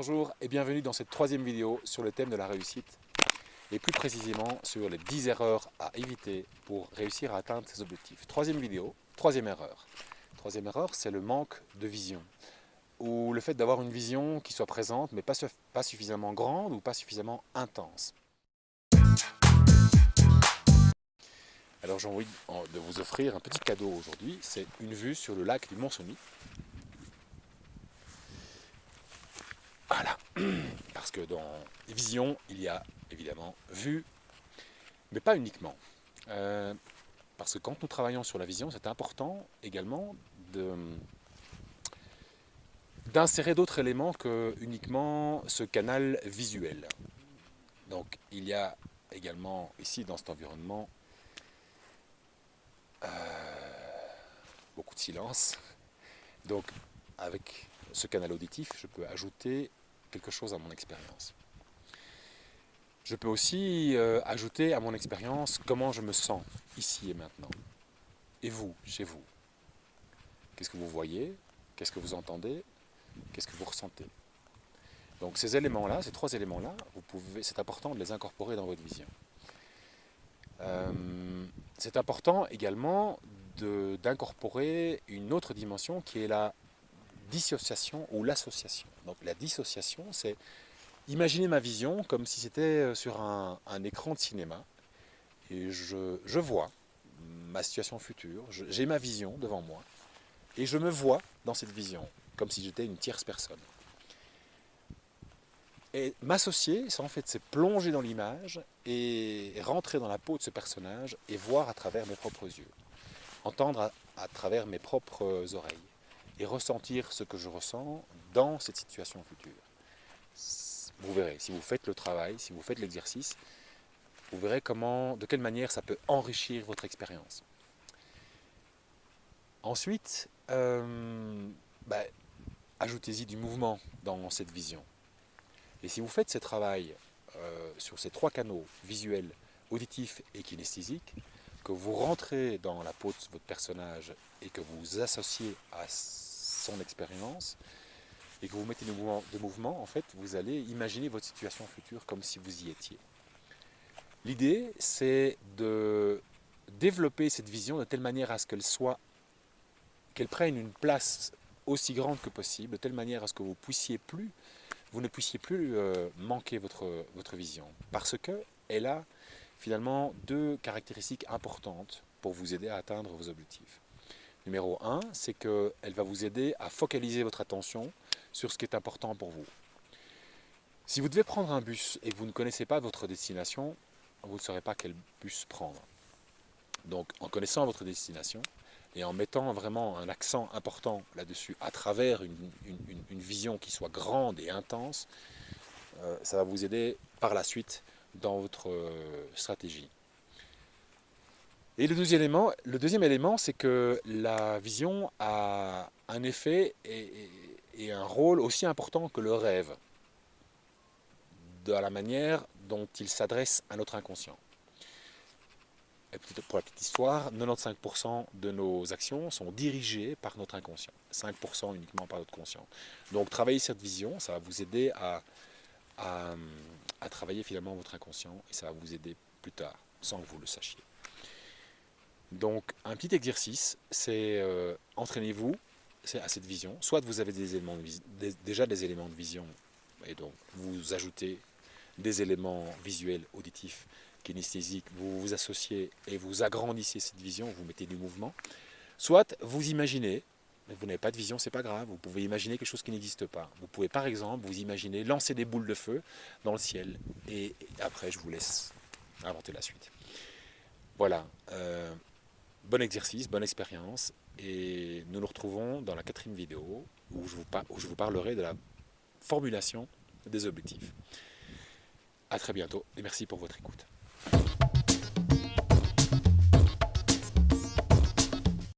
Bonjour et bienvenue dans cette troisième vidéo sur le thème de la réussite et plus précisément sur les 10 erreurs à éviter pour réussir à atteindre ses objectifs. Troisième vidéo, troisième erreur. Troisième erreur, c'est le manque de vision ou le fait d'avoir une vision qui soit présente mais pas suffisamment grande ou pas suffisamment intense. Alors j'ai envie de vous offrir un petit cadeau aujourd'hui, c'est une vue sur le lac du Mont-Cenis. Voilà, parce que dans vision, il y a évidemment vue, mais pas uniquement. Parce que quand nous travaillons sur la vision, c'est important également d'insérer d'autres éléments que uniquement ce canal visuel. Donc il y a également ici dans cet environnement beaucoup de silence. Donc avec ce canal auditif, je peux ajouter quelque chose à mon expérience. Je peux aussi ajouter à mon expérience comment je me sens ici et maintenant. Et vous, chez vous, qu'est-ce que vous voyez? Qu'est-ce que vous entendez? Qu'est-ce que vous ressentez? Donc ces éléments-là, ces trois éléments-là, c'est important de les incorporer dans votre vision. C'est important également d'incorporer une autre dimension qui est la dissociation ou l'association. Donc la dissociation, c'est imaginez ma vision comme si c'était sur un écran de cinéma et je vois ma situation future, j'ai ma vision devant moi et je me vois dans cette vision comme si j'étais une tierce personne. Et m'associer, c'est en fait c'est plonger dans l'image et rentrer dans la peau de ce personnage et voir à travers mes propres yeux, entendre à travers mes propres oreilles et ressentir ce que je ressens dans cette situation future. Vous verrez, si vous faites le travail, si vous faites l'exercice, vous verrez de quelle manière ça peut enrichir votre expérience. Ensuite, ajoutez-y du mouvement dans cette vision. Et si vous faites ce travail sur ces trois canaux, visuels, auditifs et kinesthésiques, que vous rentrez dans la peau de votre personnage et que vous associez à son expérience, et que vous mettez de mouvement, en fait, vous allez imaginer votre situation future comme si vous y étiez. L'idée, c'est de développer cette vision de telle manière à ce qu'elle prenne une place aussi grande que possible, de telle manière à ce que vous ne puissiez plus manquer votre vision. Parce qu'elle a finalement deux caractéristiques importantes pour vous aider à atteindre vos objectifs. Numéro 1, c'est qu'elle va vous aider à focaliser votre attention sur ce qui est important pour vous. Si vous devez prendre un bus et que vous ne connaissez pas votre destination, vous ne saurez pas quel bus prendre. Donc en connaissant votre destination et en mettant vraiment un accent important là-dessus à travers une vision qui soit grande et intense, ça va vous aider par la suite dans votre stratégie. Et le deuxième élément, c'est que la vision a un effet et un rôle aussi important que le rêve, de la manière dont il s'adresse à notre inconscient. Et pour la petite histoire, 95% de nos actions sont dirigées par notre inconscient, 5% uniquement par notre conscient. Donc travailler cette vision, ça va vous aider à travailler finalement votre inconscient et ça va vous aider plus tard, sans que vous le sachiez. Donc un petit exercice, c'est entraînez-vous à cette vision. Soit vous avez déjà des éléments de vision et donc vous ajoutez des éléments visuels, auditifs, kinesthésiques, vous vous associez et vous agrandissez cette vision, vous mettez du mouvement. Soit vous imaginez, mais vous n'avez pas de vision, c'est pas grave, vous pouvez imaginer quelque chose qui n'existe pas. Vous pouvez par exemple vous imaginer lancer des boules de feu dans le ciel et après je vous laisse inventer la suite. Voilà. Bon exercice, bonne expérience et nous nous retrouvons dans la quatrième vidéo où je vous parlerai de la formulation des objectifs. A très bientôt et merci pour votre écoute.